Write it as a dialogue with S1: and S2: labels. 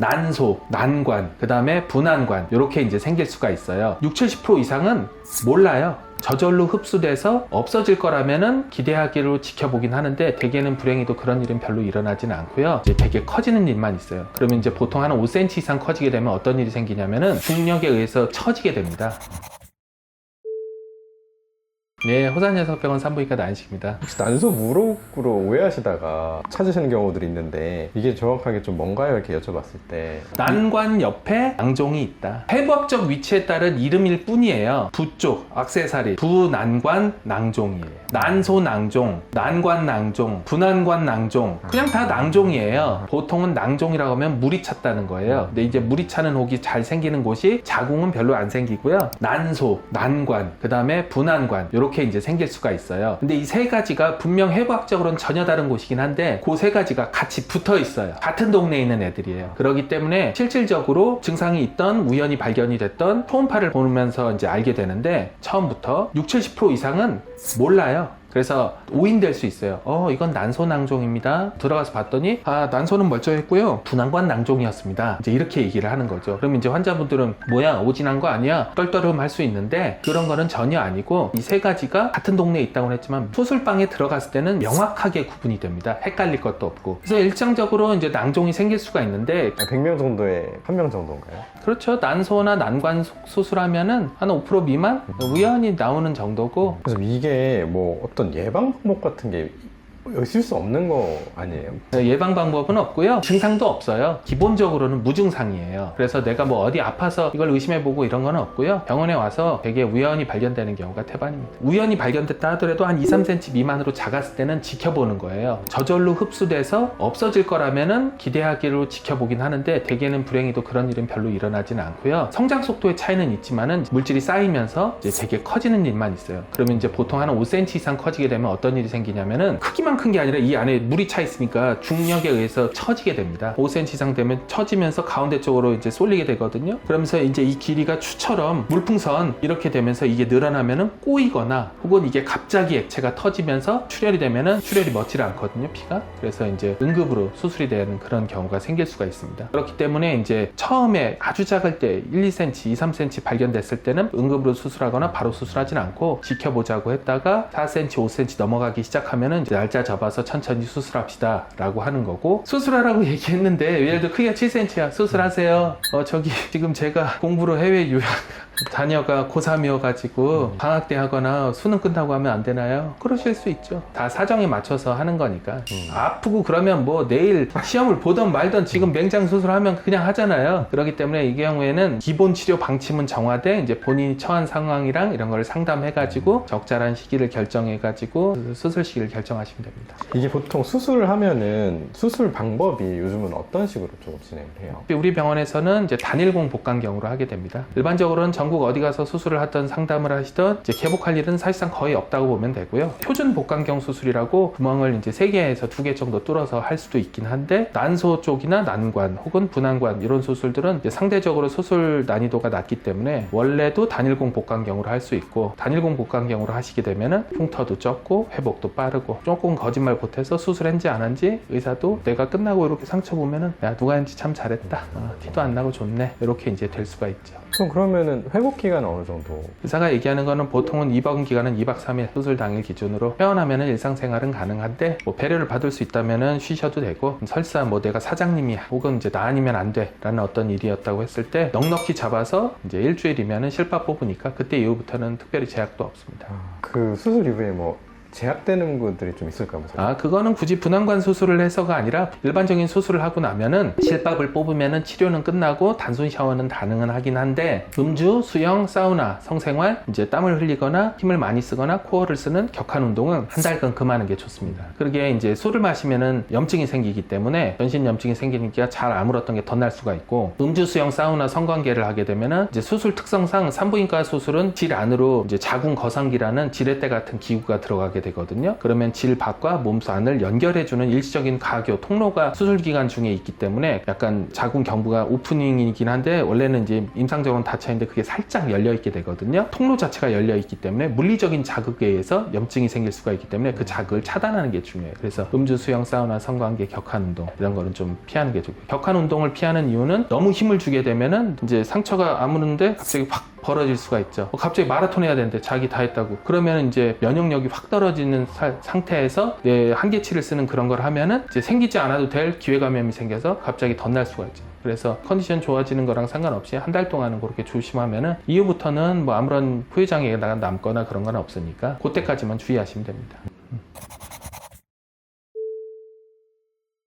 S1: 난소, 난관, 그 다음에 분한관 이렇게 이제 생길 수가 있어요. 60-70% 이상은 몰라요. 저절로 흡수돼서 없어질 거라면은 기대하기로 지켜보긴 하는데 대개는 불행히도 그런 일은 별로 일어나지는 않고요. 이제 되게 커지는 일만 있어요. 그러면 이제 보통 한 5cm 이상 커지게 되면 어떤 일이 생기냐면은 중력에 의해서 처지게 됩니다. 네, 호산여성병원 산부인과 나은식입니다.
S2: 혹시 난소 무록으로 오해하시다가 찾으시는 경우들이 있는데 이게 정확하게 좀 뭔가요? 이렇게 여쭤봤을 때
S1: 난관 옆에 낭종이 있다. 해부학적 위치에 따른 이름일 뿐이에요. 부쪽, 액세서리, 부난관 낭종이에요. 난소 낭종, 난관 낭종, 분한관 낭종, 그냥 다 낭종이에요. 보통은 낭종이라고 하면 물이 찼다는 거예요. 근데 이제 물이 차는 혹이 잘 생기는 곳이 자궁은 별로 안 생기고요. 난소, 난관, 그 다음에 분한관 이렇게 이제 생길 수가 있어요. 근데 이 세 가지가 분명 해부학적으로는 전혀 다른 곳이긴 한데 그 세 가지가 같이 붙어 있어요. 같은 동네에 있는 애들이에요. 그렇기 때문에 실질적으로 증상이 있던 우연히 발견이 됐던 초음파를 보면서 이제 알게 되는데 처음부터 60-70% 이상은 몰라요. 그래서 오인될 수 있어요. 이건 난소 낭종입니다. 들어가서 봤더니 난소는 멀쩡했고요. 분한관 낭종이었습니다. 이제 이렇게 얘기를 하는 거죠. 그럼 이제 환자분들은 뭐야 오진한 거 아니야? 떨떠름 할 수 있는데 그런 거는 전혀 아니고 이 세 가지가 같은 동네에 있다고 했지만 수술방에 들어갔을 때는 명확하게 구분이 됩니다. 헷갈릴 것도 없고. 그래서 일상적으로 이제 낭종이 생길 수가 있는데
S2: 100명 정도에 1명 정도인가요?
S1: 그렇죠. 난소나 난관 수술하면은 한 5% 미만 우연히 나오는 정도고.
S2: 그래서 이게 뭐 어떤 예방 방법 같은 게 있을 수 없는 거 아니에요?
S1: 예방 방법은 없고요. 증상도 없어요. 기본적으로는 무증상이에요. 그래서 내가 뭐 어디 아파서 이걸 의심해보고 이런 건 없고요. 병원에 와서 되게 우연히 발견되는 경우가 태반입니다. 우연히 발견됐다 하더라도 한 2-3cm 미만으로 작았을 때는 지켜보는 거예요. 저절로 흡수돼서 없어질 거라면은 기대하기로 지켜보긴 하는데 대개는 불행히도 그런 일은 별로 일어나지는 않고요. 성장 속도의 차이는 있지만은 물질이 쌓이면서 이제 되게 커지는 일만 있어요. 그러면 이제 보통 한 5cm 이상 커지게 되면 어떤 일이 생기냐면은 크기만 큰 게 아니라 이 안에 물이 차 있으니까 중력에 의해서 처지게 됩니다. 5cm 이상 되면 처지면서 가운데 쪽으로 이제 쏠리게 되거든요. 그러면서 이제 이 길이가 추처럼 물풍선 이렇게 되면서 이게 늘어나면은 꼬이거나 혹은 이게 갑자기 액체가 터지면서 출혈이 되면은 출혈이 멎지를 않거든요, 피가. 그래서 이제 응급으로 수술이 되는 그런 경우가 생길 수가 있습니다. 그렇기 때문에 이제 처음에 아주 작을 때 1-2cm, 2-3cm 발견됐을 때는 응급으로 수술하거나 바로 수술하진 않고 지켜보자고 했다가 4cm, 5cm 넘어가기 시작하면은 이제 날짜 잡아서 천천히 수술합시다 라고 하는 거고, 수술하라고 얘기했는데 예를 들어 크기가 7cm야 수술하세요. 저기 지금 제가 공부로 해외 유학 자녀가 고3이어가지고 방학 때 하거나 수능 끝나고 하면 안 되나요? 그러실 수 있죠. 다 사정에 맞춰서 하는 거니까. 아프고 그러면 뭐 내일 시험을 보던 말던 지금 맹장 수술하면 그냥 하잖아요. 그렇기 때문에 이 경우에는 기본 치료 방침은 정하되 이제 본인이 처한 상황이랑 이런 걸 상담해가지고 적절한 시기를 결정해가지고 수술 시기를 결정하시면 됩니다.
S2: 이게 보통 수술을 하면은 수술 방법이 요즘은 어떤 식으로 조금 진행을 해요?
S1: 우리 병원에서는 이제 단일공 복강경으로 하게 됩니다. 일반적으로는 전국 어디 가서 수술을 하던 상담을 하시던 이제 개복할 일은 사실상 거의 없다고 보면 되고요. 표준 복강경 수술이라고 구멍을 이제 3개에서 2개 정도 뚫어서 할 수도 있긴 한데 난소 쪽이나 난관 혹은 분한관 이런 수술들은 이제 상대적으로 수술 난이도가 낮기 때문에 원래도 단일공 복강경으로 할 수 있고, 단일공 복강경으로 하시게 되면은 흉터도 적고 회복도 빠르고 조금 거짓말 보태서 수술했는지 안 한지 의사도 내가 끝나고 이렇게 상처 보면은 야 누가 했는지 참 잘했다, 티도 안 나고 좋네, 이렇게 이제 될 수가 있죠.
S2: 그러면은 회복 기간은 어느 정도?
S1: 의사가 얘기하는 거는 보통은 입원 기간은 2박 3일 수술 당일 기준으로 퇴원하면은 일상생활은 가능한데 뭐 배려를 받을 수 있다면은 쉬셔도 되고, 설사 뭐 내가 사장님이 혹은 이제 나 아니면 안 돼 라는 어떤 일이었다고 했을 때 넉넉히 잡아서 이제 일주일이면은 실밥 뽑으니까 그때 이후부터는 특별히 제약도 없습니다.
S2: 그 수술 이후에 뭐 제약되는 것들이 좀 있을까요?
S1: 그거는 굳이 분한관 수술을 해서가 아니라 일반적인 수술을 하고 나면은 실밥을 뽑으면은 치료는 끝나고 단순 샤워는 가능은 하긴 한데, 음주, 수영, 사우나, 성생활, 이제 땀을 흘리거나 힘을 많이 쓰거나 코어를 쓰는 격한 운동은 한 달간 금하는 게 좋습니다. 그러게 이제 술을 마시면은 염증이 생기기 때문에 전신 염증이 생기니까 잘 아물었던 게 덧날 수가 있고, 음주, 수영, 사우나, 성관계를 하게 되면은 이제 수술 특성상 산부인과 수술은 질 안으로 이제 자궁 거상기라는 지렛대 같은 기구가 들어가게 들어가게 되거든요. 그러면 질 밖과 몸소 안을 연결해주는 일시적인 가교 통로가 수술 기간 중에 있기 때문에 약간 자궁 경부가 오프닝이긴 한데 원래는 이제 임상적으로는 닫혀 있는데 그게 살짝 열려 있게 되거든요. 통로 자체가 열려 있기 때문에 물리적인 자극에 의해서 염증이 생길 수가 있기 때문에 그 자극을 차단하는 게 중요해요. 그래서 음주, 수영, 사우나, 성관계, 격한 운동 이런 거는 좀 피하는 게 좋고요. 격한 운동을 피하는 이유는 너무 힘을 주게 되면은 이제 상처가 아무는데 갑자기 확 벌어질 수가 있죠. 갑자기 마라톤 해야 되는데 자기 다 했다고 그러면 이제 면역력이 확 떨어지는 상태에서 내 한계치를 쓰는 그런 걸 하면은 이제 생기지 않아도 될 기회감염이 생겨서 갑자기 덧날 수가 있죠. 그래서 컨디션 좋아지는 거랑 상관없이 한 달 동안은 그렇게 조심하면은 이후부터는 뭐 아무런 후유장애가 남거나 그런 건 없으니까 그때까지만 주의하시면 됩니다.